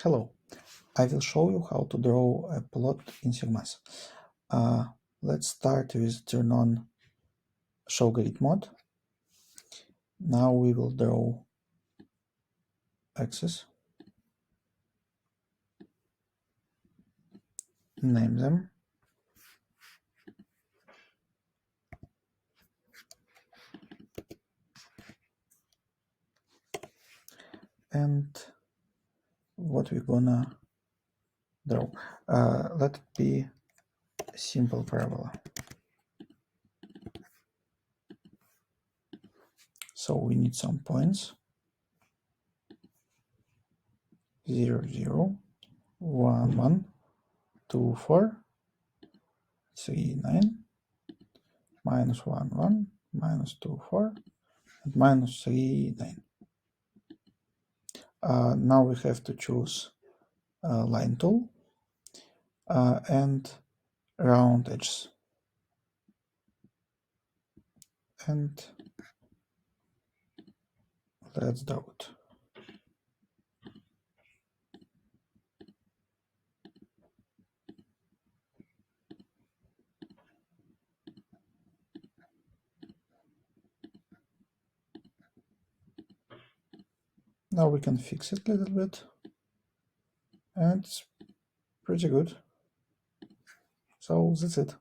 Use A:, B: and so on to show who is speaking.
A: Hello, I will show you how to draw a plot in Sigmath. Let's start with turn on show grid mode. Now we will draw axes, name them, and what we're gonna draw. Let it be a simple parabola. So we need some points. 0, 0, 1, 1, 2, 4, 3, 9, minus 1, 1, minus 2, 4, and minus 3, 9. Now we have to choose line tool and round edges, and let's draw it. Now we can fix it a little bit, and it's pretty good. So that's it.